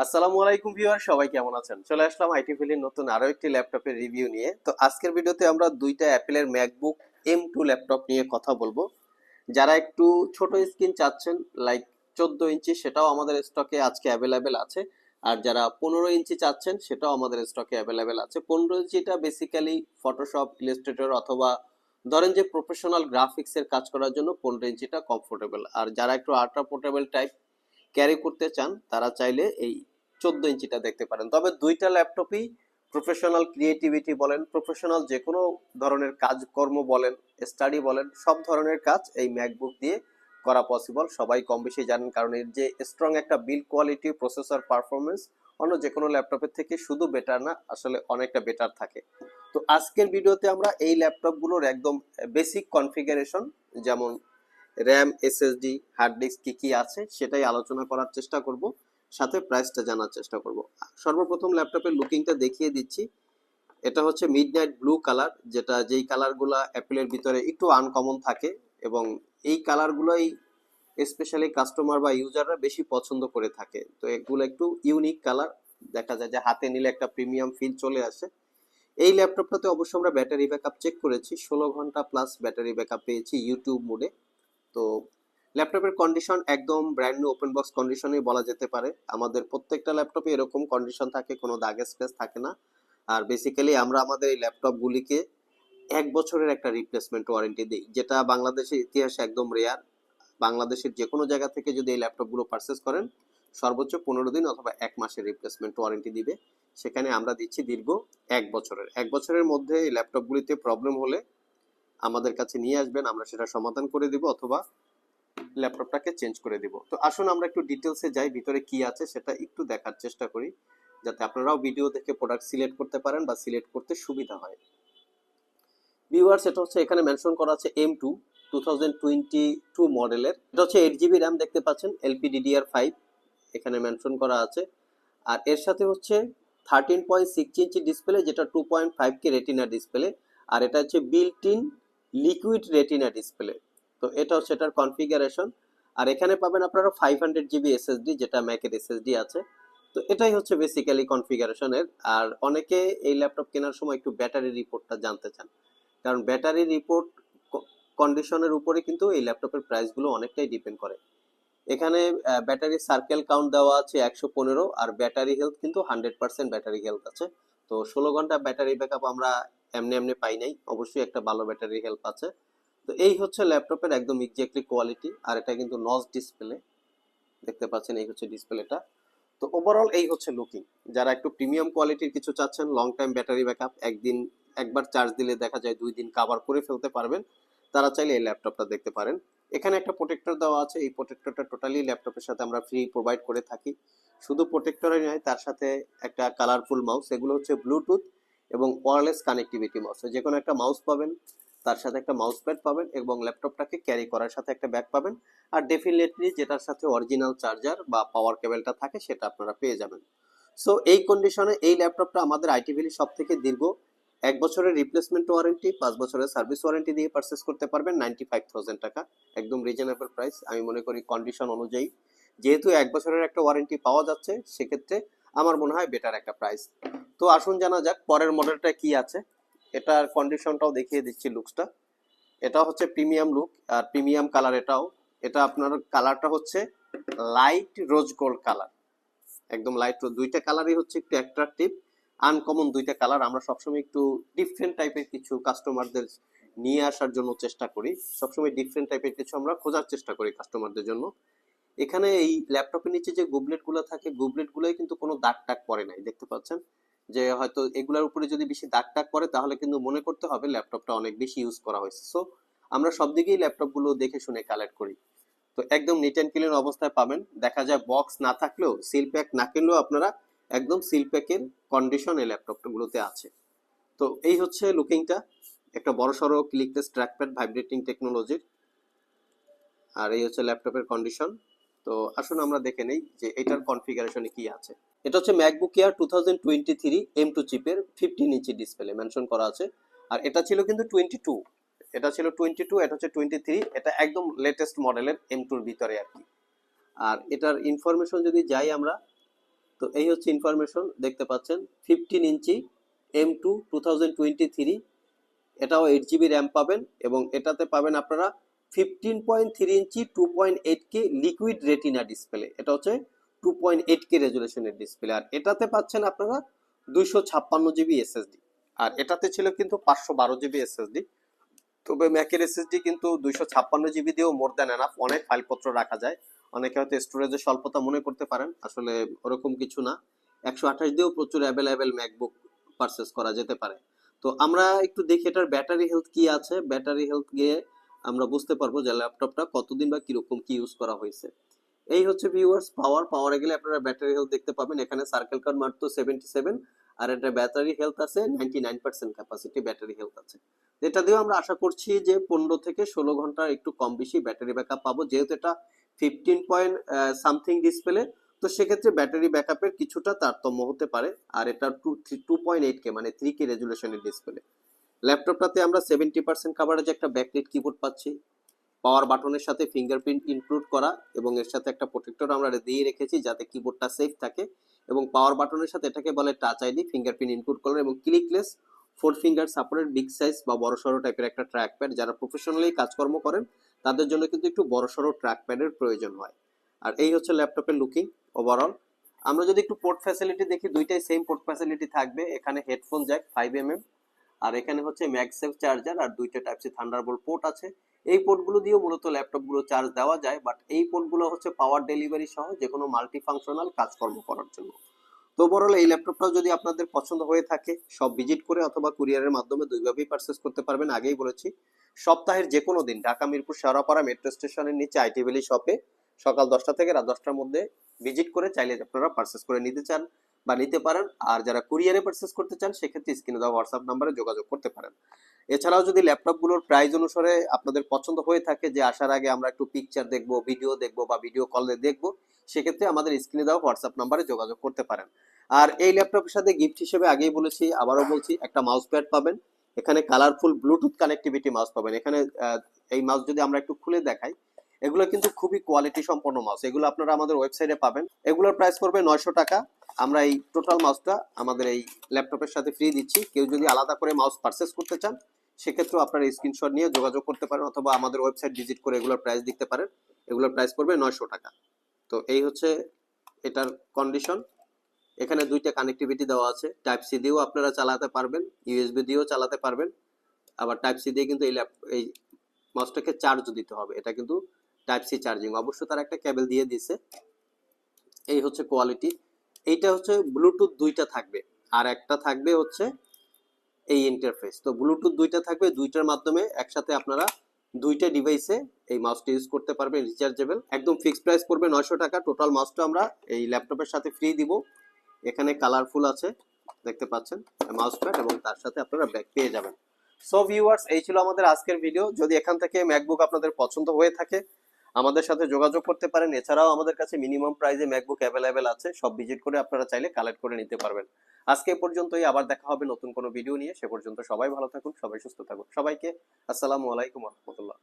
আসসালামু আলাইকুম ভিউয়ার, সবাই কেমন আছেন? চলে আসলাম আইটি ভ্যালির নতুন আরো একটি ল্যাপটপের রিভিউ নিয়ে। তো আজকের ভিডিওতে আমরা দুইটা অ্যাপেলের ম্যাকবুক M2 ল্যাপটপ নিয়ে কথা বলবো। যারা একটু ছোট স্ক্রিন চাচ্ছেন, লাইক 14 ইঞ্চি, সেটাও আমাদের স্টকে আজকে অ্যাভেলেবেল আছে। আর যারা 15 ইঞ্চি চাচ্ছেন, সেটাও আমাদের স্টকে অ্যাভেলেবেল আছে। 15 ইঞ্চিটা বেসিক্যালি ফটোশপ, ইলাস্ট্রেটর অথবা ধরেন যে প্রফেশনাল গ্রাফিক্সের কাজ করার জন্য 15 ইঞ্চিটা কমফোর্টেবল। আর যারা একটু আল্ট্রা পোর্টেবল টাইপ ক্যারি করতে চান, তারা চাইলে এই 14 ইঞ্চিটা দেখতে পারেন। তবে দুইটা ল্যাপটপই প্রফেশনাল ক্রিয়েটিভিটি বলেন, প্রফেশনাল যে কোনো ধরনের কাজকর্ম বলেন, স্টাডি বলেন, সব ধরনের কাজ এই ম্যাকবুক দিয়ে করা পসিবল। সবাই কম বেশি জানেন, কারণ এর যে স্ট্রং একটা বিল্ড কোয়ালিটি, প্রসেসর পারফরমেন্স অন্য যে কোনো ল্যাপটপের থেকে শুধু বেটার না, আসলে অনেকটা বেটার থাকে। তো আজকের ভিডিওতে আমরা এই ল্যাপটপগুলোর একদম বেসিক কনফিগারেশন, যেমন র্যাম, এসএসডি, হার্ড ডিস্ক কি কি আছে সেটাই আলোচনা করার চেষ্টা করব, সাথে প্রাইসটা জানার চেষ্টা করব। সর্বপ্রথম ল্যাপটপের লুকিংটা দেখিয়ে দিচ্ছি। এটা হচ্ছে মিডনাইট ব্লু কালার, যেই কালারগুলো অ্যাপেলের ভিতরে একটু আনকমন থাকে, এবং এই কালারগুলোই স্পেশালি কাস্টমার বা ইউজাররা বেশি পছন্দ করে থাকে। তো এগুলো একটু ইউনিক কালার, দেখা যায় যে হাতে নিলে একটা প্রিমিয়াম ফিল চলে আসে। এই ল্যাপটপটাতে অবশ্য আমরা ব্যাটারি ব্যাকআপ চেক করেছি, 16 ঘন্টা প্লাস ব্যাটারি ব্যাকআপ পেয়েছি ইউটিউব মোডে। তো ল্যাপটপের কন্ডিশন একদম ব্র্যান্ড নিউ ওপেন বক্স কন্ডিশনেই বলা যেতে পারে। আমাদের প্রত্যেকটা ল্যাপটপে এরকম কন্ডিশন থাকে, কোনো দাগ স্ক্র্যাচ থাকে না। আর বেসিক্যালি আমরা আমাদের এই ল্যাপটপগুলিকে 1 বছরের একটা রিপ্লেসমেন্ট ওয়ারেন্টি দিই, যেটা বাংলাদেশের ইতিহাসে একদম রেয়ার। বাংলাদেশের যে কোনো জায়গা থেকে যদি এই ল্যাপটপগুলো পারচেস করেন, সর্বোচ্চ 15 দিন অথবা 1 মাসের রিপ্লেসমেন্ট ওয়ারেন্টি দিবে। সেখানে আমরা দিচ্ছি দীর্ঘ 1 বছরের। 1 বছরের মধ্যে এই ল্যাপটপগুলিতে প্রবলেম হলে আমাদের কাছে নিয়ে আসবেন, আমরা সেটা সমাধান করে দিব অথবা ল্যাপটপটাকে চেঞ্জ করে দিব। তো আসুন আমরা একটু ডিটেলসে যাই, ভিতরে কি আছে সেটা একটু দেখার চেষ্টা করি, যাতে আপনারাও ভিডিও দেখে প্রোডাক্ট সিলেক্ট করতে পারেন বা সিলেক্ট করতে সুবিধা হয়। ভিউয়ার্স, এটা হচ্ছে এখানে মেনশন করা আছে M2 2022 মডেলের। এটা হচ্ছে 8 জিবি র্যাম, দেখতে পাচ্ছেন LPDDR5 এখানে মেনশন করা আছে। আর এর সাথে হচ্ছে 13.6 ইঞ্চি ডিসপ্লে, যেটা 2.5K রেটিনা ডিসপ্লে। আর এটা হচ্ছে built in liquid retina display. তো এটা হচ্ছে এটার কনফিগারেশন। আর এখানে পাবেন আপনারা 500 GB এসএসডি, যেটা ম্যাকের এসএসডি আছে। তো এটাই হচ্ছে বেসিক্যালি কনফিগারেশনের। আর অনেকে এই ল্যাপটপ কেনার সময় একটু ব্যাটারি রিপোর্টটা জানতে চান, কারণ ব্যাটারি রিপোর্ট কন্ডিশনের উপরে কিন্তু এই ল্যাপটপের প্রাইসগুলো অনেকটাই ডিপেন্ড করে। এখানে ব্যাটারি সার্কেল কাউন্ট দেওয়া আছে 115, আর ব্যাটারি হেলথ কিন্তু 100% ব্যাটারি হেলথ আছে। তো 16 ঘন্টা ব্যাটারি ব্যাকআপ আমরা এমনি এমনি পাই নাই, অবশ্যই একটা ভালো ব্যাটারি হেলথ আছে। তো এই হচ্ছে ল্যাপটপের একদম এক্স্যাক্টলি কোয়ালিটি। আর এটা কিন্তু নচ ডিসপ্লে, দেখতে পাচ্ছেন এই হচ্ছে ডিসপ্লেটা। তো ওভারঅল এই হচ্ছে লুকিং। যারা একটু প্রিমিয়াম কোয়ালিটির কিছু চাচ্ছেন, লং টাইম ব্যাটারি ব্যাকআপ, একবার চার্জ দিলে দেখা যায় 2 দিন কভার করে ফেলতে পারবেন, তারা চাইলে এই ল্যাপটপটা দেখতে পারেন। এখানে একটা প্রোটেক্টর দেওয়া আছে, এই প্রোটেক্টরটা টোটালি ল্যাপটপের সাথে আমরা ফ্রি প্রোভাইড করে থাকি। শুধু প্রোটেক্টরই নয়, তার সাথে একটা কালারফুল মাউস, এগুলো হচ্ছে ব্লুটুথ এবং ওয়্যারলেস কানেক্টিভিটি মাউস। যে কোনো একটা মাউস পাবেন, তার সাথে একটা মাউস প্যাড পাবেন, এবং ল্যাপটপটাকে ক্যারি করার সাথে একটা ব্যাগ পাবেন। আর ডেফিনেটলি যেটার সাথে অরিজিনাল চার্জার বা পাওয়ার কেবলটা থাকে সেটা আপনারা পেয়ে যাবেন। সো এই কন্ডিশনে এই ল্যাপটপটা আমাদের আইটি ভ্যালি সব থেকে দীর্ঘ 1 বছরের রিপ্লেসমেন্ট ওয়ারেন্টি, 5 বছরের সার্ভিস ওয়ারেন্টি দিয়ে পারচেস করতে পারবেন 95,000 টাকা। একদম রিজনেবল প্রাইস আমি মনে করি কন্ডিশন অনুযায়ী। যেহেতু 1 বছরের একটা ওয়ারেন্টি পাওয়া যাচ্ছে, সেক্ষেত্রে আমার মনে হয় বেটার একটা প্রাইস। তো আসুন জানা যাক পরের মডেলটা কি আছে। এটার কন্ডিশনটাও দেখিয়ে দিচ্ছি, লুকসটা। এটা হচ্ছে প্রিমিয়াম লুক আর প্রিমিয়াম কালার। এটা আপনার কালারটা হচ্ছে লাইট রোজ গোল্ড কালার, একদম লাইট রোজ। দুইটা কালারই হচ্ছে একটু অ্যাট্রাকটিভ, আনকমন দুইটা কালার। আমরা সবসময় একটু ডিফারেন্ট টাইপের কিছু কাস্টমারদের নিয়ে আসার জন্য চেষ্টা করি, সবসময় ডিফারেন্ট টাইপের কিছু আমরা খোঁজার চেষ্টা করি কাস্টমারদের জন্য। এখানে এই ল্যাপটপের নিচে যে গুবলেট গুলো থাকে, গুবলেট গুলোই কিন্তু কোনো দাগ টাগ পড়ে নাই, দেখতে পাচ্ছেন। যে হয়তো এগুলার উপরে যদি বেশি দাগ টাগ পড়ে, তাহলে কিন্তু মনে করতে হবে ল্যাপটপটা অনেক বেশি ইউজ করা হয়েছে। সো আমরা সব দিকেই ল্যাপটপ গুলো দেখে শুনে কালেক্ট করি। তো একদম নিট অ্যান্ড ক্লিন অবস্থায় পাবেন। দেখা যায় বক্স না থাকলেও, সিল প্যাক না কিনলেও আপনারা একদম সিল প্যাকের কন্ডিশন এই ল্যাপটপগুলোতে আছে। তো এই হচ্ছে লুকিংটা, একটা বড় সড়ো ক্লিকলেস ট্র্যাকপ্যাড ভাইব্রেটিং টেকনোলজির। আর এই হচ্ছে ল্যাপটপের কন্ডিশন। তো আসুন আমরা দেখে নেই যে এটার কনফিগারেশনে কি আছে। এটা হচ্ছে ম্যাকবুক এয়ার 2023 M2 চিপের 15 ইঞ্চি ডিসপ্লে মেনশন করা আছে। আর এটা ছিল কিন্তু 22, এটা ছিল 22, এটা হচ্ছে 23। এটা একদম লেটেস্ট মডেলের M2 এর ভিতরে আর কি। আর এটার ইনফরমেশন যদি যাই আমরা, তো তো এই হচ্ছে ইনফরমেশন, দেখতে পাচ্ছেন 15 ইঞ্চি M2 2023, এটাও 8 GB র্যাম পাবেন এবং এটাতে পাবেন আপনারা 15.3 ইঞ্চি 2.8K লিকুইড রেটিনা ডিসপ্লে। এটা হচ্ছে 2.8K রেজুলেশনের ডিসপ্লে। আর এটাতে পাচ্ছেন আপনারা 256 GB SSD। আর এটাতে ছিল কিন্তু 512 GB SSD। তবে ম্যাকের এসএসডি কিন্তু 256 GB দিয়েও মোর দ্যান এনাফ, অনেক ফাইলপত্র রাখা যায়। অনেকে হয়তো স্টোরেজের স্বল্পতা মনে করতে পারেন, আসলে ওরকম কিছু না। 128 দিয়েও প্রচুর অ্যাভেলেবেল ম্যাকবুক পারচেস করা যেতে পারে। তো আমরা একটু দেখি এটার ব্যাটারি হেলথ কি আছে। ব্যাটারি হেলথ গিয়ে আমরা বুঝতে পারবো যে ল্যাপটপটা কতদিন বা কিরকম কি ইউজ করা হয়েছে। এই হচ্ছে ভিউয়ার্স পাওয়ারে গেলে আপনারা ব্যাটারি হেলথ দেখতে পাবেন। এখানে সার্কেল কার্ড মাত্র 77, আর এটা ব্যাটারি হেলথ আছে 99% ক্যাপাসিটি ব্যাটারি হেলথ আছে। এটা দিয়েও আমরা আশা করছি যে 15 থেকে 16 ঘন্টার একটু কম বেশি ব্যাটারি ব্যাকআপ পাবো, যেহেতু এটা 15 পয়েন্ট সামথিং ডিসপ্লে। তো সেক্ষেত্রে ব্যাটারি ব্যাকআপের কিছুটা তারতম্য হতে পারে। আর এটা 2.8K মানে 3K রেজুলেশনের ডিসপ্লে। ল্যাপটপটাতে আমরা 70% কাভারেজ একটা ব্যাকলাইট কিবোর্ড পাচ্ছি, পাওয়ার বাটনের সাথে ফিঙ্গারপ্রিন্ট ইনক্লুড করা, এবং এর সাথে একটা প্রোটেক্টর আমরা দিয়ে রেখেছি যাতে কিবোর্ডটা সেফ থাকে। এবং পাওয়ার বাটনের সাথে এটাকে বলে টাচ আইডি, ফিঙ্গারপ্রিন্ট ইনক্লুড করা এবং clickless 4 finger supported big size বা বড়সড় টাইপের একটা ট্র্যাকপ্যাড। যারা প্রফেশনালি কাজকর্ম করেন তাদের জন্য কিন্তু একটু বড়সড় ট্র্যাকপ্যাডের প্রয়োজন হয়। আর এই হচ্ছে ল্যাপটপের লুকিং ওভারঅল। আমরা যদি একটু পোর্ট ফ্যাসিলিটি দেখি, দুইটাই সেম পোর্ট ফ্যাসিলিটি থাকবে। এখানে হেডফোন জ্যাক 5mm, আর এখানে হচ্ছে ম্যাগসেফ চার্জার, আর দুইটা টাইপ সি থান্ডারবোল্ট পোর্ট আছে। এই পোর্টগুলো দিয়েও মূলত ল্যাপটপগুলো চার্জ দেওয়া যায়, বাট এই পোর্টগুলো হচ্ছে পাওয়ার ডেলিভারি সহ যে কোনো মাল্টি ফাংশনাল কাজকর্ম করার জন্য। তো ওভারঅল এই ল্যাপটপটাও যদি আপনাদের পছন্দ হয়ে থাকে, সব ভিজিট করে অথবা কুরিয়ারের মাধ্যমে দুইভাবেই পারচেস করতে পারবেন। আগেই বলেছি, সপ্তাহের যে কোনো দিন ঢাকা মিরপুর শেওড়াপাড়া মেট্রো স্টেশনের নিচে আইটি ভ্যালি শপে সকাল 10টা থেকে রাত 10টার মধ্যে ভিজিট করে চাইলে আপনারা পারচেস করে নিতে চান বা নিতে পারেন। আর যারা কুরিয়ারে পারচেস করতে চান সেক্ষেত্রে স্ক্রিনে দেওয়া হোয়াটসঅ্যাপ নাম্বারে যোগাযোগ করতে পারেন। এছাড়াও যদি ল্যাপটপগুলোর প্রাইস অনুসারে আপনাদের পছন্দ হয়ে থাকে যে আসার আগে আমরা একটু পিকচার দেখবো, ভিডিও দেখবো বা ভিডিও কলে দেখবো, সেক্ষেত্রে আমাদের স্ক্রিনে দেওয়া হোয়াটসঅ্যাপ নাম্বারে যোগাযোগ করতে পারেন। আর এই ল্যাপটপের সাথে গিফট হিসেবে আগেই বলেছি, আবারও বলছি, একটা মাউস প্যাড পাবেন। এখানে কালারফুল ব্লুটুথ কানেক্টিভিটি মাউস পাবেন। এখানে এই মাউস যদি আমরা একটু খুলে দেখাই, এগুলো কিন্তু খুবই কোয়ালিটি সম্পন্ন মাউস। এগুলো আপনারা আমাদের ওয়েবসাইটে পাবেন। এগুলোর প্রাইস পড়বে 900 টাকা। আমরা এই টোটাল মাউসটা আমাদের এই ল্যাপটপের সাথে ফ্রি দিচ্ছি। কেউ যদি আলাদা করে মাউস পারচেস করতে চান সেক্ষেত্রেও আপনারা স্ক্রিনশট নিয়ে যোগাযোগ করতে পারেন অথবা আমাদের ওয়েবসাইট ভিজিট করে এগুলোর প্রাইস দেখতে পারেন। এগুলোর প্রাইস পড়বে 900 টাকা। তো এই হচ্ছে এটার কন্ডিশন। এখানে দুইটা কানেক্টিভিটি দেওয়া আছে, টাইপ সি দিয়েও আপনারা চালাতে পারবেন, ইউএসবি দিয়েও চালাতে পারবেন। আবার টাইপ সি দিয়ে কিন্তু এই মাউসটাকে চার্জ দিতে হবে, এটা কিন্তু টাইপ সি চার্জিং। অবশ্য তার একটা কেবল দিয়ে দিছে। এই হচ্ছে কোয়ালিটি। এইটা হচ্ছে ব্লুটুথ দুইটা থাকবে, আর একটা থাকবে হচ্ছে এই ইন্টারফেস। তো ব্লুটুথ দুইটা থাকবে, দুইটার মাধ্যমে একসাথে আপনারা দুইটা ডিভাইসে এই মাউসটা ইউজ করতে পারবেন। রিচার্জেবল, একদম ফিক্সড প্রাইস পড়বে 900 টাকা। টোটাল মাউসটা আমরা এই ল্যাপটপের সাথে ফ্রি দিব। এখানে কালারফুল আছে, দেখতে পাচ্ছেন, মাউস প্যাড, এবং তার সাথে আপনারা ব্যাগ পেয়ে যাবেন। সো ভিউয়ার্স, এই ছিল আমাদের আজকের ভিডিও। যদি এখান থেকে ম্যাকবুক আপনাদের পছন্দ হয়ে থাকে আমাদের সাথে যোগাযোগ করতে পারেন। এছাড়াও আমাদের কাছে মিনিমাম প্রাইসে ম্যাকবুক অ্যাভেলেবেল আছে, সব ভিজিট করে আপনারা চাইলে কালেক্ট করে নিতে পারবেন। আজকে এ পর্যন্তই, আবার দেখা হবে নতুন কোনো ভিডিও নিয়ে। সে পর্যন্ত সবাই ভালো থাকুন, সবাই সুস্থ থাকুন। সবাইকে আসসালামু আলাইকুম ওয়া রাহমাতুল্লাহ।